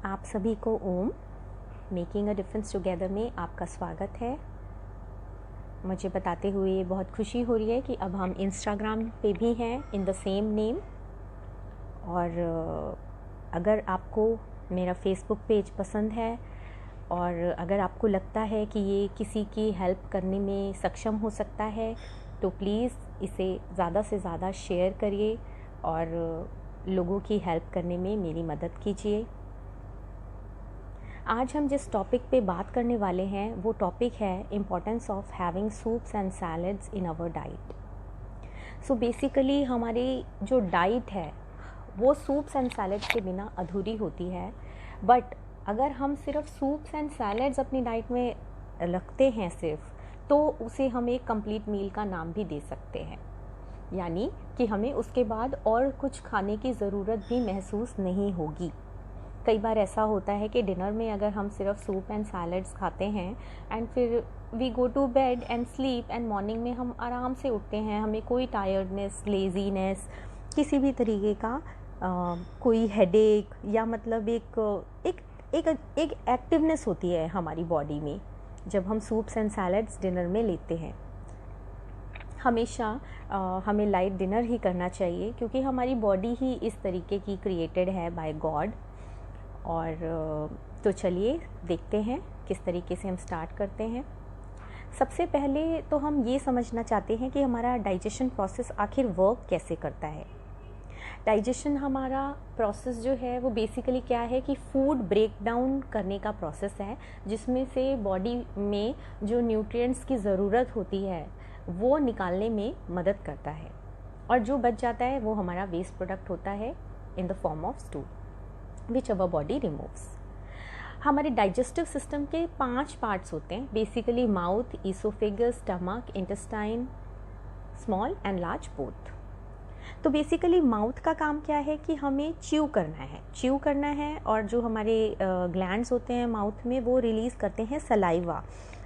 आप सभी को ओम मेकिंग अ डिफरेंस टुगेदर में आपका स्वागत है। मुझे बताते हुए बहुत खुशी हो रही है कि अब हम इंस्टाग्राम पे भी हैं इन द सेम नेम। और अगर आपको मेरा फेसबुक पेज पसंद है और अगर आपको लगता है कि ये किसी की हेल्प करने में सक्षम हो सकता है तो प्लीज़ इसे ज़्यादा से ज़्यादा शेयर करिए और लोगों की हेल्प करने में मेरी मदद कीजिए। आज हम जिस टॉपिक पे बात करने वाले हैं वो टॉपिक है importance of having soups and salads in our diet. So basically हमारी जो डाइट है वो सूप्स एंड सैलड्स के बिना अधूरी होती है। बट अगर हम सिर्फ सूप्स एंड सैलड्स अपनी डाइट में रखते हैं सिर्फ, तो उसे हम एक कंप्लीट मील का नाम भी दे सकते हैं। यानी कि हमें उसके बाद और कुछ खाने की ज़रूरत भी महसूस नहीं होगी। कई बार ऐसा होता है कि डिनर में अगर हम सिर्फ सूप एंड सैलड्स खाते हैं एंड फिर we go to bed and sleep and morning में हम आराम से उठते हैं, हमें कोई टायर्डनेस, लेजीनेस, किसी भी तरीके का कोई हेडेक या मतलब एक एक्टिवनेस होती है हमारी बॉडी में जब हम सूप्स एंड सैलड्स डिनर में लेते हैं। हमेशा हमें लाइट डिनर ही करना चाहिए क्योंकि हमारी बॉडी ही इस तरीके की क्रिएटेड है बाय गॉड। और तो चलिए देखते हैं किस तरीके से हम स्टार्ट करते हैं। सबसे पहले तो हम ये समझना चाहते हैं कि हमारा डाइजेशन प्रोसेस आखिर वर्क कैसे करता है। डाइजेशन हमारा प्रोसेस जो है वो बेसिकली क्या है कि फूड ब्रेक डाउन करने का प्रोसेस है, जिसमें से बॉडी में जो न्यूट्रिएंट्स की ज़रूरत होती है वो निकालने में मदद करता है, और जो बच जाता है वो हमारा वेस्ट प्रोडक्ट होता है in the form of stool which our body removes. हमारे डाइजेस्टिव सिस्टम के 5 पार्ट्स होते हैं basically: mouth, oesophagus, stomach, intestine, small and large both. तो बेसिकली माउथ का काम क्या है कि हमें च्यू करना है और जो हमारे ग्लैंड्स होते हैं माउथ में वो रिलीज़ करते हैं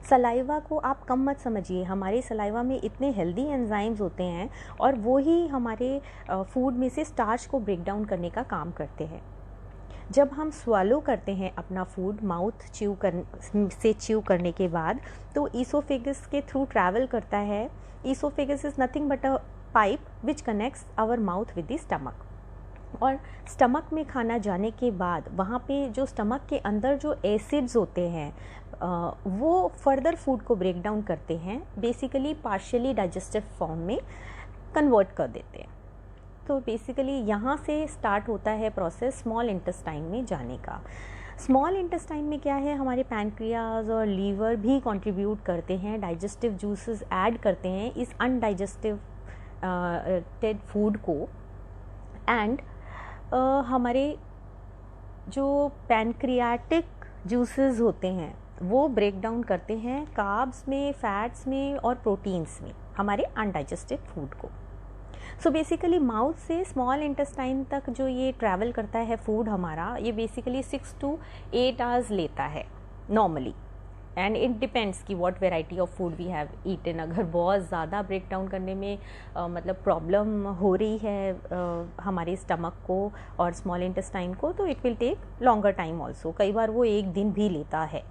सलाइवा को आप कम मत समझिए। हमारे सलाइवा में इतने हेल्दी एंजाइम्स होते हैं और वो ही हमारे फूड में से स्टार्च को ब्रेक डाउन करने का काम करते हैं। जब हम स्वालो करते हैं अपना फूड माउथ च्यू करने के बाद, तो ईसोफेगस के थ्रू ट्रैवल करता है। Oesophagus is nothing but a pipe which connects our mouth with the stomach. और स्टमक में खाना जाने के बाद वहाँ पे जो स्टमक के अंदर जो एसिड्स होते हैं वो फर्दर फूड को ब्रेक डाउन करते हैं, बेसिकली पार्शियली डाइजेस्टिव फॉर्म में कन्वर्ट कर देते हैं। तो बेसिकली यहाँ से स्टार्ट होता है प्रोसेस स्मॉल इंटेस्टाइन में जाने का। स्मॉल इंटेस्टाइन में क्या है, हमारे पैनक्रियाज और लीवर भी कंट्रीब्यूट करते हैं, डाइजेस्टिव जूसेस ऐड करते हैं इस अनडाइजेस्टिव टेड फूड को। एंड हमारे जो पैनक्रियाटिक जूसेस होते हैं वो ब्रेक डाउन करते हैं कार्ब्स में, फैट्स में और प्रोटीन्स में हमारे अनडाइजेस्टेड फूड को। सो बेसिकली माउथ से स्मॉल इंटेस्टाइन तक जो ये ट्रैवल करता है फूड हमारा, ये बेसिकली 6 to 8 आवर्स लेता है नॉर्मली, एंड इट डिपेंड्स कि what variety of food we have eaten. अगर बहुत ज़्यादा ब्रेक डाउन करने में मतलब प्रॉब्लम हो रही है हमारे स्टमक को और स्मॉल इंटेस्टाइन को, तो it will take longer time also. कई बार वो 1 दिन भी लेता है।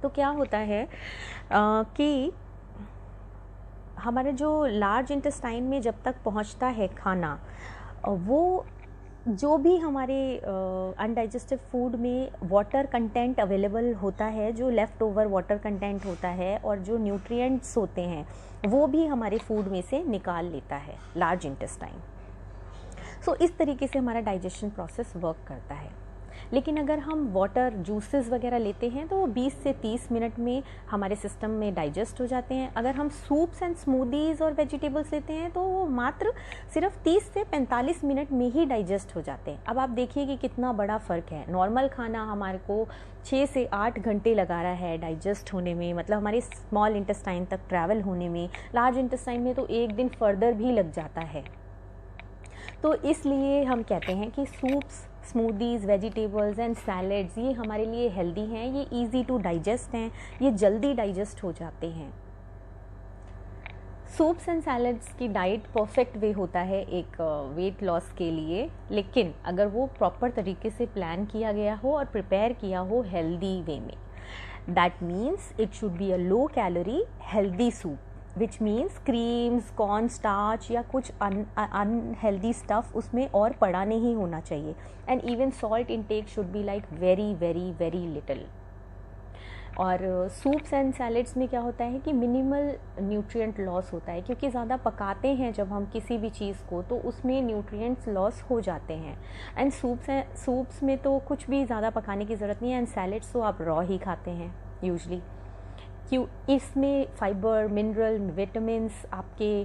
तो क्या होता है कि हमारे जो लार्ज इंटेस्टाइन में जब तक पहुंचता है खाना, वो जो भी हमारे अनडाइजेस्टिव फूड में वाटर कंटेंट अवेलेबल होता है, जो लेफ़्ट ओवर वाटर कंटेंट होता है और जो न्यूट्रिएंट्स होते हैं वो भी हमारे फूड में से निकाल लेता है लार्ज इंटेस्टाइन। सो इस तरीके से हमारा डाइजेशन प्रोसेस वर्क करता है। लेकिन अगर हम वाटर जूसेस वगैरह लेते हैं तो वो 20 से 30 मिनट में हमारे सिस्टम में डाइजेस्ट हो जाते हैं। अगर हम सूप्स एंड स्मूदीज़ और वेजिटेबल्स लेते हैं तो वो मात्र सिर्फ 30 से 45 मिनट में ही डाइजेस्ट हो जाते हैं। अब आप देखिए कि कितना बड़ा फ़र्क है। नॉर्मल खाना हमारे को 6 से 8 घंटे लगा रहा है डाइजेस्ट होने में, मतलब हमारे स्मॉल इंटेस्टाइन तक ट्रैवल होने में। लार्ज इंटेस्टाइन में तो 1 दिन फर्दर भी लग जाता है। तो इसलिए हम कहते हैं कि soups, smoothies, vegetables and salads ये हमारे लिए हेल्दी हैं, ये इजी टू डाइजेस्ट हैं, ये जल्दी डाइजेस्ट हो जाते हैं। सूप्स एंड सैलड्स की डाइट परफेक्ट वे होता है एक वेट लॉस के लिए, लेकिन अगर वो प्रॉपर तरीके से प्लान किया गया हो और प्रिपेयर किया हो हेल्दी वे में। That means it should be a low calorie healthy soup, which means creams, corn starch या कुछ अनहेल्दी स्टफ उसमें और पड़ा नहीं होना चाहिए। And even salt intake should be like very very very little. और सूप्स एंड सैलड्स में क्या होता है कि मिनिमल न्यूट्रिएंट लॉस होता है, क्योंकि ज़्यादा पकाते हैं जब हम किसी भी चीज़ को तो उसमें न्यूट्रिएंट्स लॉस हो जाते हैं। एंड सूप्स में तो कुछ भी ज़्यादा पकाने की ज़रूरत नहीं है। एंड सैलड्स तो आप रॉ ही खाते हैं यूजली, क्यों इसमें फाइबर, मिनरल, विटामिन्स, आपके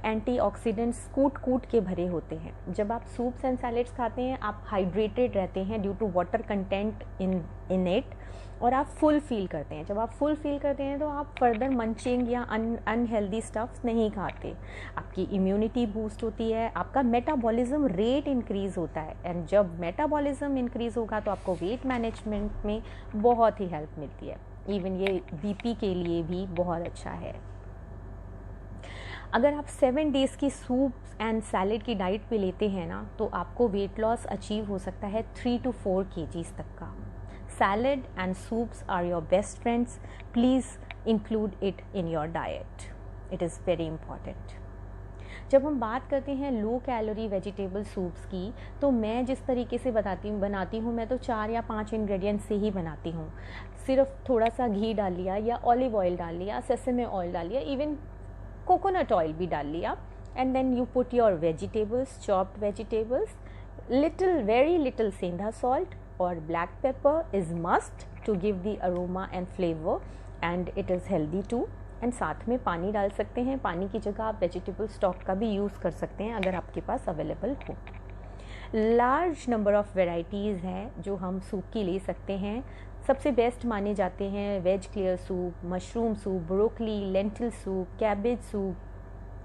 एंटीऑक्सीडेंट्स कूट के भरे होते हैं। जब आप सूप्स एंड सैलड्स खाते हैं आप हाइड्रेटेड रहते हैं due to water content in it, और आप फुल फील करते हैं। जब आप फुल फील करते हैं तो आप फर्दर मंचिंग या अनहेल्दी स्टफ्स नहीं खाते। आपकी इम्यूनिटी बूस्ट होती है, आपका मेटाबॉलिज्म रेट इंक्रीज़ होता है। एंड जब मेटाबॉलिज्म इंक्रीज़ होगा तो आपको वेट मैनेजमेंट में बहुत ही हेल्प मिलती है। इवन ये बीपी के लिए भी बहुत अच्छा है। अगर आप 7 डेज़ की सूप एंड सैलेड की डाइट पे लेते हैं ना, तो आपको वेट लॉस अचीव हो सकता है 3 to 4 kgs तक का। Salad and soups are your best friends, please include it in your diet, it is very important. जब हम बात करते हैं लो कैलोरी वेजिटेबल सूप्स की, तो मैं जिस तरीके से बनाती हूँ मैं तो 4 या 5 इंग्रेडिएंट से ही बनाती हूँ। सिर्फ थोड़ा सा घी डाल लिया या ऑलिव ऑयल डाल लिया, सेसमे ऑयल डाल लिया, इवन कोकोनट ऑयल भी डाल लिया। And then you put your vegetables, chopped vegetables, little very little सेंधा सॉल्ट और black pepper is must to give the aroma and flavour, and it is healthy too. And साथ में पानी डाल सकते हैं, पानी की जगह आप वेजिटेबल स्टॉक का भी यूज़ कर सकते हैं अगर आपके पास अवेलेबल हो। लार्ज नंबर ऑफ़ वेराइटीज़ हैं जो हम सूप की ले सकते हैं। सबसे बेस्ट माने जाते हैं veg clear soup, mushroom soup, broccoli, lentil soup, cabbage soup.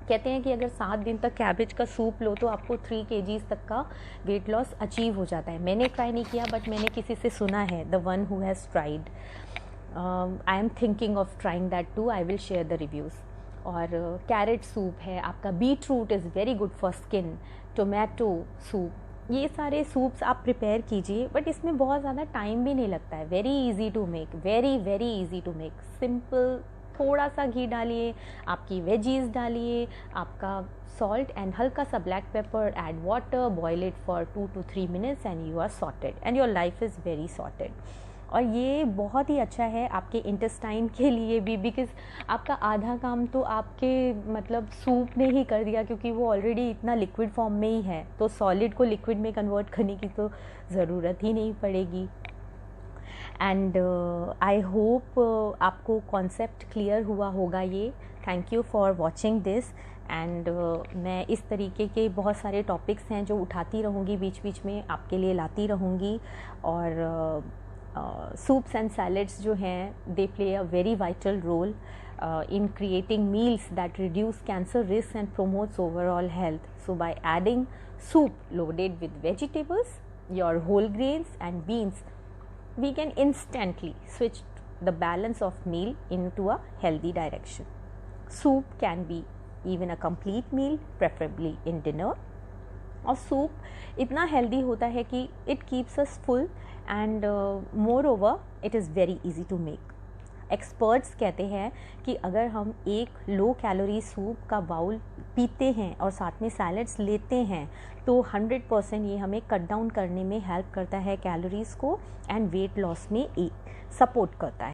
कहते हैं कि अगर 7 दिन तक कैबेज का सूप लो तो आपको 3 kgs तक का वेट लॉस अचीव हो जाता है। मैंने ट्राई नहीं किया, बट मैंने किसी से सुना है, the one who has tried. I am thinking of trying that too, I will share the reviews. और कैरेट सूप है आपका, beetroot is very good for skin, tomato soup, ये सारे सूप्स आप प्रिपेयर कीजिए। बट इसमें बहुत ज़्यादा टाइम भी नहीं लगता है, very easy to make, very very easy to make, simple. थोड़ा सा घी डालिए, आपकी वेजीज डालिए, आपका सॉल्ट एंड हल्का सा black pepper, add water, boil it for 2 to 3 minutes and you are sorted and your life is very sorted. और ये बहुत ही अच्छा है आपके इंटेस्टाइन के लिए भी, बिकॉज आपका आधा काम तो आपके मतलब सूप ने ही कर दिया, क्योंकि वो ऑलरेडी इतना लिक्विड फॉर्म में ही है, तो सॉलिड को लिक्विड में कन्वर्ट करने की तो ज़रूरत ही नहीं पड़ेगी। एंड आई होप आपको कॉन्सेप्ट क्लियर हुआ होगा ये। Thank you for watching this. And मैं इस तरीके के बहुत सारे टॉपिक्स हैं जो उठाती रहूँगी, बीच बीच में आपके लिए लाती रहूँगी। और सूप्स एंड सैलड्स जो हैं they play a very vital role in creating meals that reduce cancer risk and promotes overall health. So by adding soup loaded with vegetables, your whole grains and beans, we can instantly switch the balance of meal into a healthy direction. Soup can be even a complete meal, preferably in dinner. और soup इतना healthy होता है कि it keeps us full and moreover it is very easy to make. Experts कहते हैं कि अगर हम एक लो कैलोरी सूप का बाउल पीते हैं और साथ में सैलड्स लेते हैं तो 100% ये हमें कट डाउन करने में हेल्प करता है कैलोरीज़ को, एंड वेट लॉस में सपोर्ट करता है।